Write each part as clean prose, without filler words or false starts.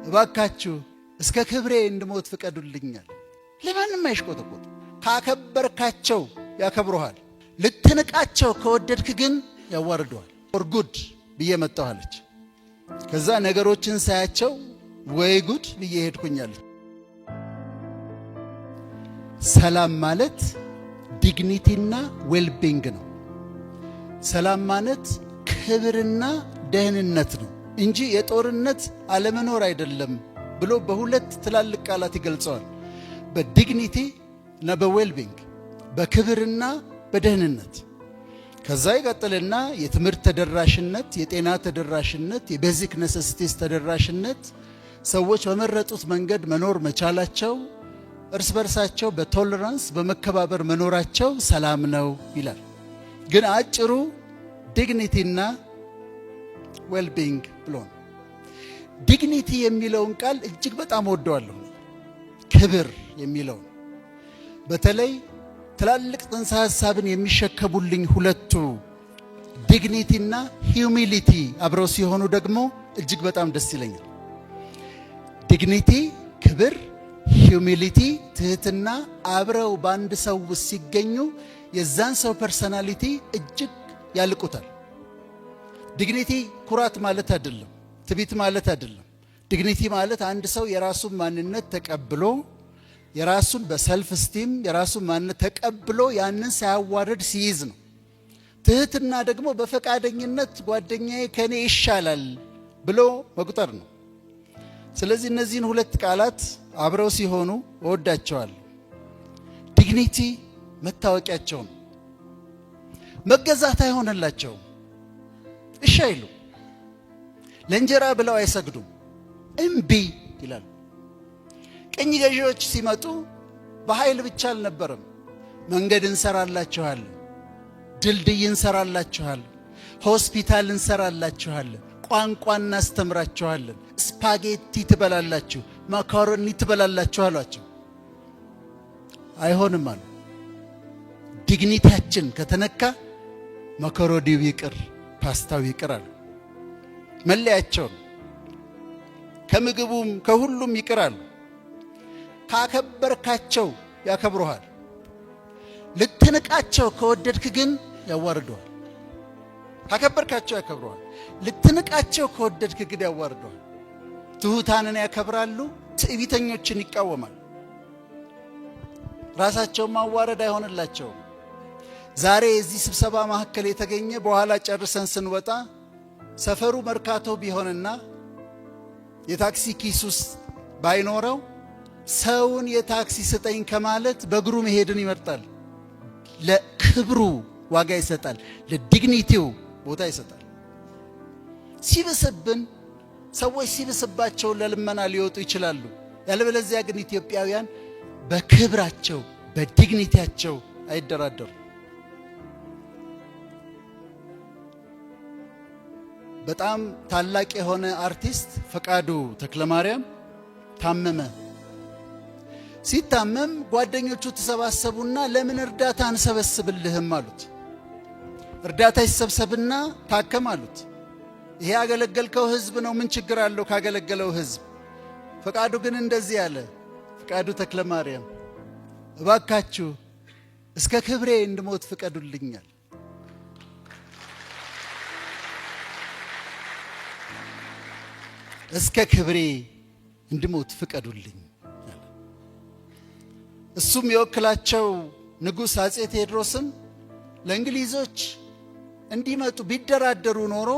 እባካችሁ እስከ ክብሬ እንድሞት ፍቀዱልኛል። ለማንም አይሽቆጠቆጥ። ካከበርካቸው ያከብሩሃል፣ ልትንቃቸው ከወደድክ ግን ያዋርደዋል። ፎር ጉድ ብዬ መጣኋለች። ከዛ ነገሮችን ሳያቸው ወይ ጉድ ብዬ ሄድኩኛለች። ሰላም ማለት ዲግኒቲና ዌልቢንግ ነው። ሰላም ማለት ክብርና ደህንነት ነው እንጂ የጦርነት አለመኖር አይደለም ብሎ በሁለት ትላልቅ ቃላት ይገልጸዋል። በዲግኒቲ እና በዌልቢንግ፣ በክብርና በደህንነት። ከዛ ይቀጥልና የትምህርት ተደራሽነት፣ የጤና ተደራሽነት፣ የቤዚክ ነሰሲቲስ ተደራሽነት፣ ሰዎች በመረጡት መንገድ መኖር መቻላቸው፣ እርስ በርሳቸው በቶለራንስ በመከባበር መኖራቸው ሰላም ነው ይላል። ግን አጭሩ ዲግኒቲና ዌልቢንግ ብሎ ነው። ዲግኒቲ የሚለውን ቃል እጅግ በጣም ወደዋለሁ። ክብር የሚለውን በተለይ ትላልቅ ጽንሰ ሐሳብን የሚሸከሙልኝ ሁለቱ ዲግኒቲና ሂዩሚሊቲ አብረው ሲሆኑ ደግሞ እጅግ በጣም ደስ ይለኛል። ዲግኒቲ ክብር፣ ሂዩሚሊቲ ትህትና አብረው በአንድ ሰው ውስጥ ሲገኙ የዛን ሰው ፐርሰናሊቲ እጅግ ያልቁታል። ዲግኒቲ ኩራት ማለት አይደለም፣ ትዕቢት ማለት አይደለም። ዲግኒቲ ማለት አንድ ሰው የራሱን ማንነት ተቀብሎ የራሱን በሰልፍ ስቲም የራሱን ማንነት ተቀብሎ ያንን ሳያዋርድ ሲይዝ ነው። ትህትና ደግሞ በፈቃደኝነት ጓደኛዬ ከኔ ይሻላል ብሎ መቁጠር ነው። ስለዚህ እነዚህን ሁለት ቃላት አብረው ሲሆኑ እወዳቸዋለሁ። ዲግኒቲ መታወቂያቸው ነው። መገዛት አይሆንላቸውም። እሺ አይሉ፣ ለእንጀራ ብለው አይሰግዱም፣ እምቢ ይላሉ። ቅኝ ገዢዎች ሲመጡ በኃይል ብቻ አልነበረም። መንገድ እንሰራላችኋለን፣ ድልድይ እንሰራላችኋለን፣ ሆስፒታል እንሰራላችኋለን፣ ቋንቋ እናስተምራችኋለን፣ ስፓጌቲ ትበላላችሁ፣ ማካሮኒ ትበላላችሁ አሏቸው። አይሆንም አሉ። ዲግኒቲያችን ከተነካ ማካሮኒው ይቅር፣ ፓስታው ይቅር አሉ። መለያቸው ነው። ከምግቡም ከሁሉም ይቅር አሉ። ካከበርካቸው ያከብሩሃል፣ ልትንቃቸው ከወደድክ ግን ያዋርደዋል። ካከበርካቸው ያከብሩሃል፣ ልትንቃቸው ከወደድክ ግን ያዋርደዋል። ትሑታንን ያከብራሉ፣ ትዕቢተኞችን ይቃወማል። ራሳቸውን ማዋረድ አይሆንላቸውም። ዛሬ የዚህ ስብሰባ ማዕከል የተገኘ በኋላ ጨርሰን ስንወጣ ሰፈሩ መርካቶ ቢሆንና የታክሲ ኪስ ውስጥ ባይኖረው ሰውን የታክሲ ስጠኝ ከማለት በእግሩ መሄድን ይመርጣል። ለክብሩ ዋጋ ይሰጣል፣ ለዲግኒቲው ቦታ ይሰጣል። ሲብስብን ሰዎች ሲብስባቸው ለልመና ሊወጡ ይችላሉ። ያለበለዚያ ግን ኢትዮጵያውያን በክብራቸው በዲግኒቲያቸው አይደራደሩ። በጣም ታላቅ የሆነ አርቲስት ፈቃዱ ተክለማርያም ታመመ። ሲታመም ጓደኞቹ ተሰባሰቡና ለምን እርዳታ አንሰበስብልህም አሉት። እርዳታ ይሰብሰብና ታከም አሉት። ይሄ ያገለገልከው ህዝብ ነው፣ ምን ችግር አለው ካገለገለው ህዝብ? ፈቃዱ ግን እንደዚህ ያለ፣ ፈቃዱ ተክለማርያም እባካችሁ እስከ ክብሬ እንድሞት ፍቀዱልኛል። እስከ ክብሬ እንድሞት ፍቀዱልኝ። እሱም የወክላቸው ንጉሥ አጼ ቴዎድሮስም ለእንግሊዞች እንዲመጡ ቢደራደሩ ኖሮ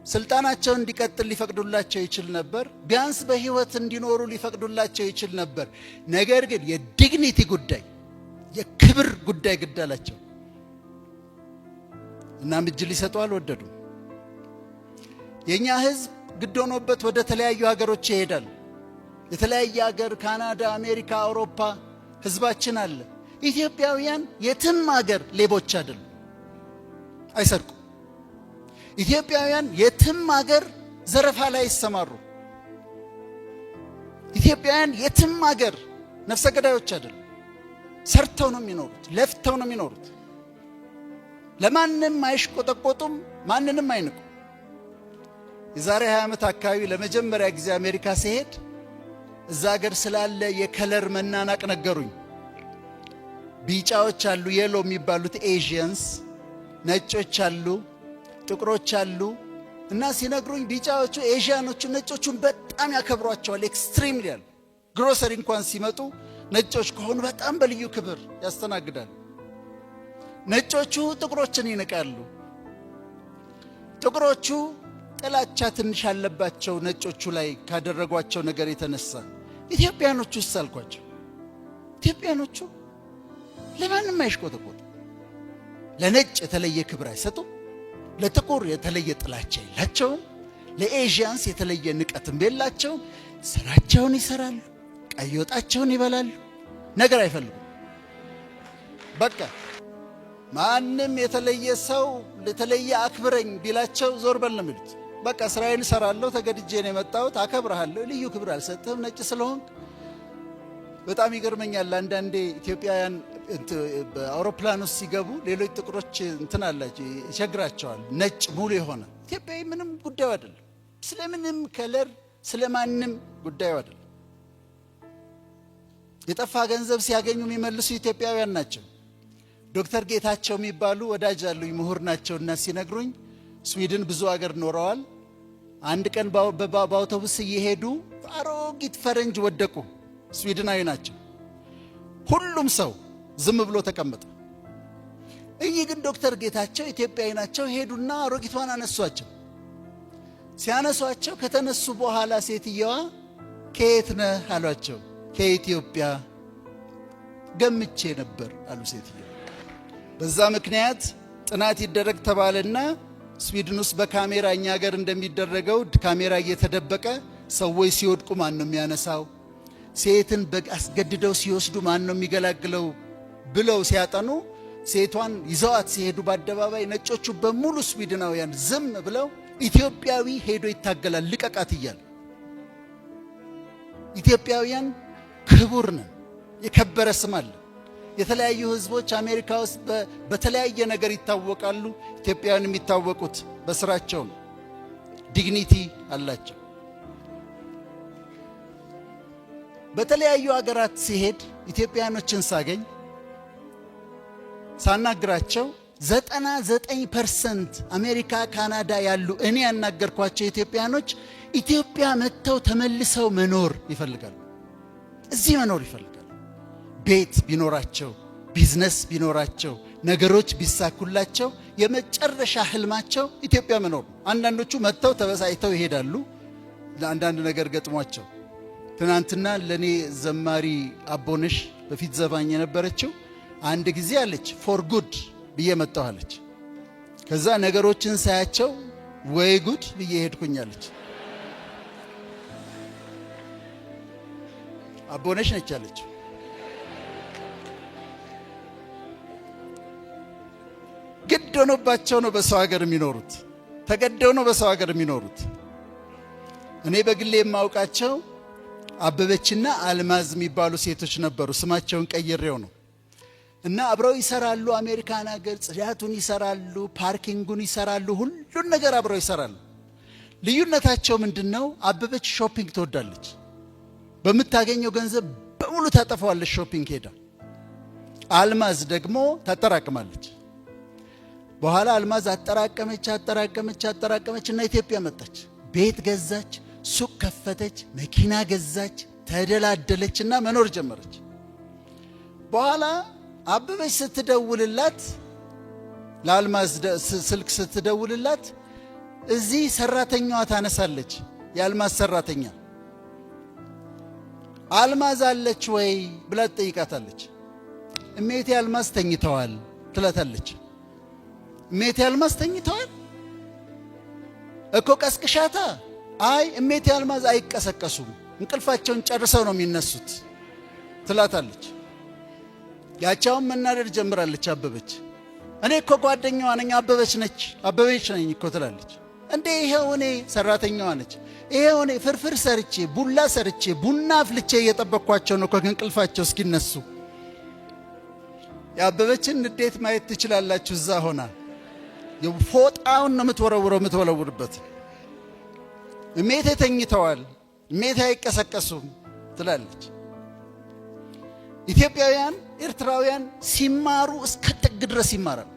ስልጣናቸው እንዲቀጥል ሊፈቅዱላቸው ይችል ነበር። ቢያንስ በህይወት እንዲኖሩ ሊፈቅዱላቸው ይችል ነበር። ነገር ግን የዲግኒቲ ጉዳይ፣ የክብር ጉዳይ ግድ አላቸው። እናም እጅ ሊሰጡ አልወደዱም። የኛ ህዝብ ግድ ሆኖበት ወደ ተለያዩ ሀገሮች ይሄዳል። የተለያየ ሀገር ካናዳ፣ አሜሪካ፣ አውሮፓ ህዝባችን አለ። ኢትዮጵያውያን የትም ሀገር ሌቦች አይደሉም፣ አይሰርቁ። ኢትዮጵያውያን የትም ሀገር ዘረፋ ላይ ይሰማሩ። ኢትዮጵያውያን የትም ሀገር ነፍሰ ገዳዮች አይደሉም። ሰርተው ነው የሚኖሩት፣ ለፍተው ነው የሚኖሩት። ለማንም አይሽቆጠቆጡም፣ ማንንም አይንቁ። የዛሬ 20 ዓመት አካባቢ ለመጀመሪያ ጊዜ አሜሪካ ሲሄድ እዛ ሀገር ስላለ የከለር መናናቅ ነገሩኝ። ቢጫዎች አሉ የሎ የሚባሉት ኤዥያንስ፣ ነጮች አሉ፣ ጥቁሮች አሉ። እና ሲነግሩኝ ቢጫዎቹ ኤዥያኖቹ ነጮቹን በጣም ያከብሯቸዋል። ኤክስትሪም ያል ግሮሰሪ እንኳን ሲመጡ ነጮች ከሆኑ በጣም በልዩ ክብር ያስተናግዳል። ነጮቹ ጥቁሮችን ይንቃሉ። ጥቁሮቹ ጥላቻ ትንሽ አለባቸው ነጮቹ ላይ ካደረጓቸው ነገር የተነሳ። ኢትዮጵያኖቹ አልኳቸው፣ ኢትዮጵያኖቹ ለማንም አይሽቆጠቆጡ፣ ለነጭ የተለየ ክብር አይሰጡም፣ ለጥቁር የተለየ ጥላቻ የላቸውም፣ ለኤዥያንስ የተለየ ንቀትም የላቸውም። ስራቸውን ይሰራሉ፣ ቀይ ወጣቸውን ይበላሉ፣ ነገር አይፈልጉም። በቃ ማንም የተለየ ሰው ለተለየ አክብረኝ ቢላቸው ዞር በል ነው የሚሉት። በቃ ስራዬን እሰራለሁ፣ ተገድጄ ነው የመጣሁት፣ አከብርሃለሁ፣ ልዩ ክብር አልሰጥህም ነጭ ስለሆንክ። በጣም ይገርመኛል። አንዳንዴ ኢትዮጵያውያን በአውሮፕላን ውስጥ ሲገቡ ሌሎች ጥቁሮች እንትን አላቸው ይቸግራቸዋል። ነጭ ሙሉ የሆነ ኢትዮጵያዊ ምንም ጉዳዩ አይደለም። ስለምንም ከለር ስለማንም ጉዳዩ አይደለም። የጠፋ ገንዘብ ሲያገኙ የሚመልሱ ኢትዮጵያውያን ናቸው። ዶክተር ጌታቸው የሚባሉ ወዳጅ አሉኝ፣ ምሁር ናቸውና ሲነግሩኝ ስዊድን ብዙ ሀገር ኖረዋል። አንድ ቀን በአውቶቡስ እየሄዱ አሮጊት ፈረንጅ ወደቁ። ስዊድናዊ ናቸው። ሁሉም ሰው ዝም ብሎ ተቀመጠ። እኚህ ግን ዶክተር ጌታቸው ኢትዮጵያዊ ናቸው። ሄዱና አሮጊቷን አነሷቸው። ሲያነሷቸው ከተነሱ በኋላ ሴትየዋ ከየት ነህ አሏቸው። ከኢትዮጵያ። ገምቼ ነበር አሉ ሴትየዋ። በዛ ምክንያት ጥናት ይደረግ ተባለና ስዊድን ውስጥ በካሜራ እኛ ሀገር እንደሚደረገው ካሜራ እየተደበቀ ሰዎች ሲወድቁ ማን ነው የሚያነሳው፣ ሴትን አስገድደው ሲወስዱ ማን ነው የሚገላግለው ብለው ሲያጠኑ ሴቷን ይዘዋት ሲሄዱ በአደባባይ ነጮቹ በሙሉ ስዊድናውያን ዝም ብለው ኢትዮጵያዊ ሄዶ ይታገላል ልቀቃት እያለ። ኢትዮጵያውያን ክቡር ነን፣ የከበረ ስም አለ። የተለያዩ ህዝቦች አሜሪካ ውስጥ በተለያየ ነገር ይታወቃሉ። ኢትዮጵያውያን የሚታወቁት በስራቸው ነው። ዲግኒቲ አላቸው። በተለያዩ ሀገራት ሲሄድ ኢትዮጵያኖችን ሳገኝ ሳናግራቸው 99% አሜሪካ፣ ካናዳ ያሉ እኔ ያናገርኳቸው ኢትዮጵያኖች ኢትዮጵያ መጥተው ተመልሰው መኖር ይፈልጋሉ። እዚህ መኖር ይፈልጋሉ። ቤት ቢኖራቸው፣ ቢዝነስ ቢኖራቸው፣ ነገሮች ቢሳኩላቸው የመጨረሻ ህልማቸው ኢትዮጵያ መኖር። አንዳንዶቹ መጥተው ተበሳይተው ይሄዳሉ፣ አንዳንድ ነገር ገጥሟቸው። ትናንትና ለኔ ዘማሪ አቦነሽ በፊት ዘባኝ የነበረችው አንድ ጊዜ አለች ፎር ጉድ ብዬ መጣሁ አለች። ከዛ ነገሮችን ሳያቸው ወይ ጉድ ብዬ ሄድኩኝ አለች። አቦነሽ ነች አለች። ግድ ሆኖባቸው ነው በሰው ሀገር የሚኖሩት፣ ተገደው ነው በሰው ሀገር የሚኖሩት። እኔ በግሌ የማውቃቸው አበበችና አልማዝ የሚባሉ ሴቶች ነበሩ። ስማቸውን ቀይሬው ነው። እና አብረው ይሰራሉ። አሜሪካን ሀገር ጽዳቱን ይሰራሉ፣ ፓርኪንጉን ይሰራሉ፣ ሁሉን ነገር አብረው ይሰራሉ። ልዩነታቸው ምንድነው? አበበች ሾፒንግ ትወዳለች። በምታገኘው ገንዘብ በሙሉ ታጠፋዋለች ሾፒንግ ሄዳ። አልማዝ ደግሞ ታጠራቅማለች። በኋላ አልማዝ አጠራቀመች እና ኢትዮጵያ መጣች። ቤት ገዛች፣ ሱቅ ከፈተች፣ መኪና ገዛች፣ ተደላደለችና መኖር ጀመረች። በኋላ አበበች ስትደውልላት፣ ለአልማዝ ስልክ ስትደውልላት እዚህ ሰራተኛዋ ታነሳለች። የአልማዝ ሰራተኛ አልማዝ አለች ወይ ብላ ትጠይቃታለች። እሜቴ አልማዝ ተኝተዋል ትላታለች። እሜቴ አልማዝ ተኝተዋል እኮ ቀስቅሻታ። አይ እሜቴ አልማዝ አይቀሰቀሱም፣ እንቅልፋቸውን ጨርሰው ነው የሚነሱት ትላታለች። ያቻውን መናደር ጀምራለች አበበች። እኔ እኮ ጓደኛዋ ነኝ፣ አበበች ነኝ እኮ ትላለች። እንዴ ይሄው እኔ ሰራተኛዋ ነች፣ ይሄው እኔ ፍርፍር ሰርቼ ቡላ ሰርቼ ቡና አፍልቼ እየጠበቅኳቸው ነው ከእንቅልፋቸው እስኪነሱ። የአበበችን ንዴት ማየት ትችላላችሁ። እዛ ሆና ፎጣውን ነው የምትወረውርበት። እሜቴ ተኝተዋል፣ እሜቴ አይቀሰቀሱም ትላለች። ኢትዮጵያውያን ኤርትራውያን ሲማሩ እስከ ጥግ ድረስ ይማራሉ።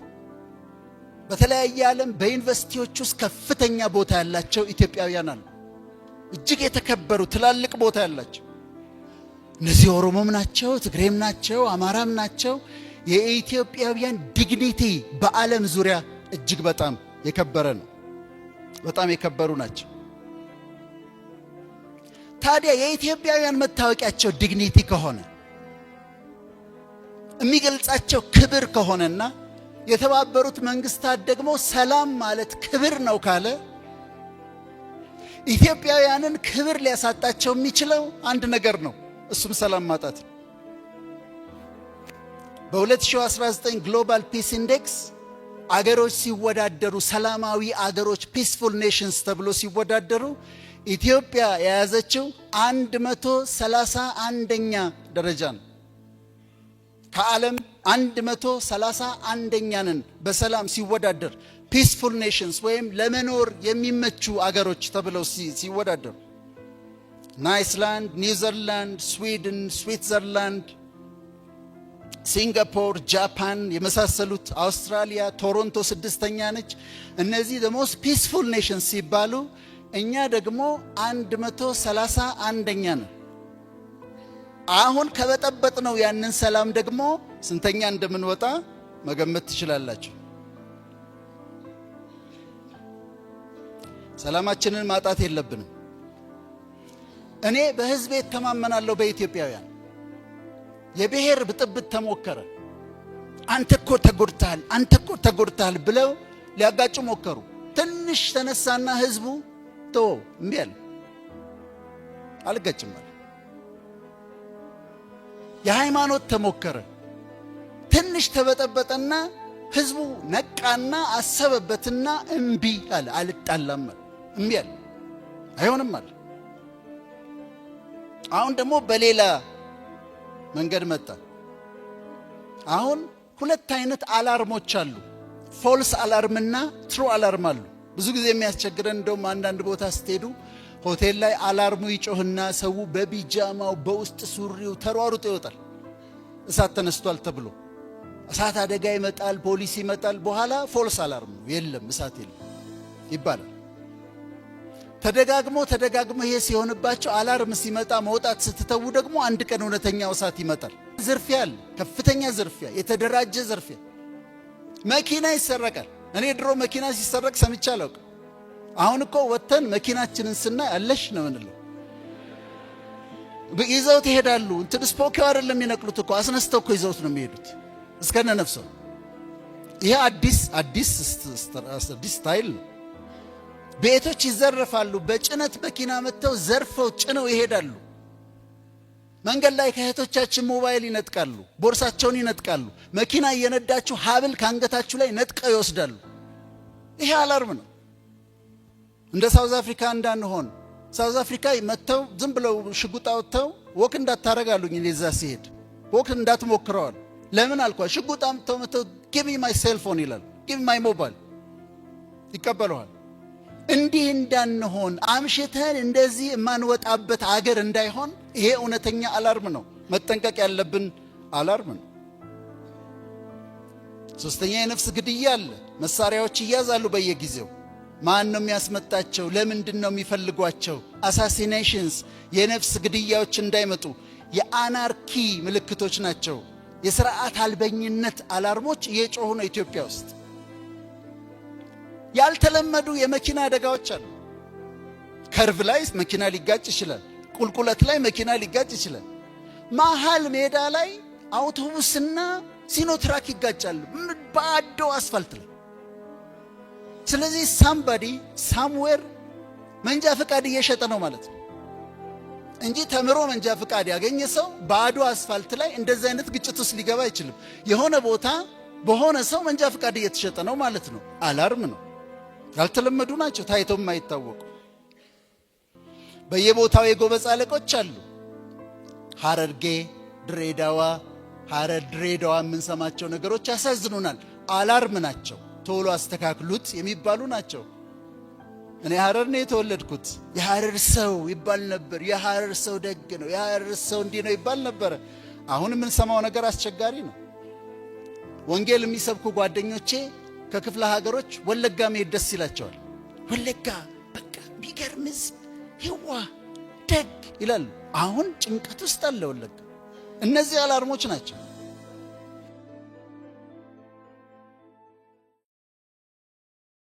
በተለያየ ዓለም በዩኒቨርሲቲዎች ውስጥ ከፍተኛ ቦታ ያላቸው ኢትዮጵያውያን አሉ። እጅግ የተከበሩ ትላልቅ ቦታ ያላቸው እነዚህ ኦሮሞም ናቸው፣ ትግሬም ናቸው፣ አማራም ናቸው። የኢትዮጵያውያን ዲግኒቲ በዓለም ዙሪያ እጅግ በጣም የከበረ ነው። በጣም የከበሩ ናቸው። ታዲያ የኢትዮጵያውያን መታወቂያቸው ዲግኒቲ ከሆነ የሚገልጻቸው ክብር ከሆነና የተባበሩት መንግስታት ደግሞ ሰላም ማለት ክብር ነው ካለ ኢትዮጵያውያንን ክብር ሊያሳጣቸው የሚችለው አንድ ነገር ነው። እሱም ሰላም ማጣት ነው። በ2019 ግሎባል ፒስ ኢንዴክስ አገሮች ሲወዳደሩ ሰላማዊ አገሮች ፒስፉል ኔሽንስ ተብሎ ሲወዳደሩ ኢትዮጵያ የያዘችው 131ኛ ደረጃ ነው። ከዓለም 131ኛ ነን በሰላም ሲወዳደር ፒስፉል ኔሽንስ ወይም ለመኖር የሚመቹ አገሮች ተብለው ሲወዳደሩ አይስላንድ፣ ኒውዚላንድ፣ ስዊድን፣ ስዊትዘርላንድ፣ ሲንጋፖር፣ ጃፓን የመሳሰሉት አውስትራሊያ፣ ቶሮንቶ 6ኛ ነች። እነዚህ the most peaceful nations ሲባሉ እኛ ደግሞ 131ኛ ነን። አሁን ከበጠበጥ ነው ያንን ሰላም ደግሞ ስንተኛ እንደምንወጣ መገመት ትችላላችሁ። ሰላማችንን ማጣት የለብንም። እኔ በህዝቤ ተማመናለሁ። በኢትዮጵያውያን የብሔር ብጥብጥ ተሞከረ። አንተ እኮ ተጎድተሃል፣ አንተ እኮ ተጎድተሃል ብለው ሊያጋጩ ሞከሩ። ትንሽ ተነሳና ህዝቡ እምቢ አለ፣ አልጋጭም አለ። የሃይማኖት ተሞከረ። ትንሽ ተበጠበጠና ህዝቡ ነቃና አሰበበትና እምቢ አለ፣ አልጣላም አለ፣ እምቢ አለ፣ አይሆንም አለ። አሁን ደግሞ በሌላ መንገድ መጣ። አሁን ሁለት አይነት አላርሞች አሉ። ፎልስ አላርምና ትሩ አላርም አሉ። ብዙ ጊዜ የሚያስቸግረን እንደውም አንዳንድ ቦታ ስትሄዱ ሆቴል ላይ አላርሙ ይጮህና ሰው በቢጃማው በውስጥ ሱሪው ተሯሩጦ ይወጣል። እሳት ተነስቷል ተብሎ እሳት አደጋ ይመጣል፣ ፖሊስ ይመጣል። በኋላ ፎልስ አላርም ነው፣ የለም እሳት የለም ይባላል። ተደጋግሞ ይሄ ሲሆንባቸው አላርም ሲመጣ መውጣት ስትተው ደግሞ አንድ ቀን እውነተኛው እሳት ይመጣል። ዝርፊያ አለ፣ ከፍተኛ ዝርፊያ፣ የተደራጀ ዝርፊያ። መኪና ይሰረቃል። እኔ ድሮ መኪና ሲሰረቅ ሰምቼ አላውቅም። አሁን እኮ ወተን መኪናችንን ስናይ አለሽ ነው ምንለው። ይዘውት ይሄዳሉ። እንትን ስፖኪው አይደለም የሚነቅሉት እኮ አስነስተው እኮ ይዘውት ነው የሚሄዱት እስከነ ነፍሰው። ይሄ አዲስ ስታይል ነው። ቤቶች ይዘረፋሉ። በጭነት መኪና መጥተው ዘርፈው ጭነው ይሄዳሉ። መንገድ ላይ ከእህቶቻችን ሞባይል ይነጥቃሉ፣ ቦርሳቸውን ይነጥቃሉ። መኪና እየነዳችሁ ሀብል ካንገታችሁ ላይ ነጥቀው ይወስዳሉ። ይሄ አላርም ነው። እንደ ሳውዝ አፍሪካ እንዳንሆን። ሳውዝ አፍሪካ መጥተው ዝም ብለው ሽጉጥ አውጥተው ወክ እንዳታረጋሉኝ። እኔ እዛ ሲሄድ ወክ እንዳትሞክረዋል። ለምን አልኳ? ሽጉጥ አምጥተው መጥተው ጊቭ ሚ ማይ ሴልፎን ይላል፣ ጊቭ ማይ ሞባይል ይቀበለዋል። እንዲህ እንዳንሆን አምሽተን እንደዚህ የማንወጣበት አገር እንዳይሆን ይሄ እውነተኛ አላርም ነው፣ መጠንቀቅ ያለብን አላርም ነው። ሶስተኛ የነፍስ ግድያ አለ። መሳሪያዎች ይያዛሉ በየጊዜው። ማን ነው የሚያስመጣቸው? ለምንድን ነው የሚፈልጓቸው? አሳሲኔሽንስ፣ የነፍስ ግድያዎች እንዳይመጡ የአናርኪ ምልክቶች ናቸው። የሥርዓት አልበኝነት አላርሞች እየጮሁ ነው ኢትዮጵያ ውስጥ። ያልተለመዱ የመኪና አደጋዎች አሉ። ከርቭ ላይ መኪና ሊጋጭ ይችላል። ቁልቁለት ላይ መኪና ሊጋጭ ይችላል። መሃል ሜዳ ላይ አውቶቡስና ሲኖትራክ ይጋጫሉ ባዶ አስፋልት ላይ። ስለዚህ ሳምባዲ ሳምዌር መንጃ ፍቃድ እየሸጠ ነው ማለት ነው እንጂ ተምሮ መንጃ ፍቃድ ያገኘ ሰው ባዶ አስፋልት ላይ እንደዚህ አይነት ግጭት ውስጥ ሊገባ አይችልም። የሆነ ቦታ በሆነ ሰው መንጃ ፍቃድ እየተሸጠ ነው ማለት ነው። አላርም ነው። ያልተለመዱ ናቸው፣ ታይተው የማይታወቁ። በየቦታው የጎበዝ አለቆች አሉ። ሐረርጌ፣ ድሬዳዋ፣ ድሬዳዋ የምንሰማቸው ነገሮች ያሳዝኑናል። አላርም ናቸው። ቶሎ አስተካክሉት የሚባሉ ናቸው። እኔ ሐረር ነው የተወለድኩት። የሐረር ሰው ይባል ነበር። የሐረር ሰው ደግ ነው፣ የሐረር ሰው እንዲህ ነው ይባል ነበር። አሁን የምንሰማው ነገር አስቸጋሪ ነው። ወንጌል የሚሰብኩ ጓደኞቼ ከክፍለ ሀገሮች ወለጋ መሄድ ደስ ይላቸዋል። ወለጋ በቃ ቢገርም ሕዝብ ይዋ ደግ ይላሉ። አሁን ጭንቀት ውስጥ አለ ወለጋ። እነዚህ አላርሞች ናቸው።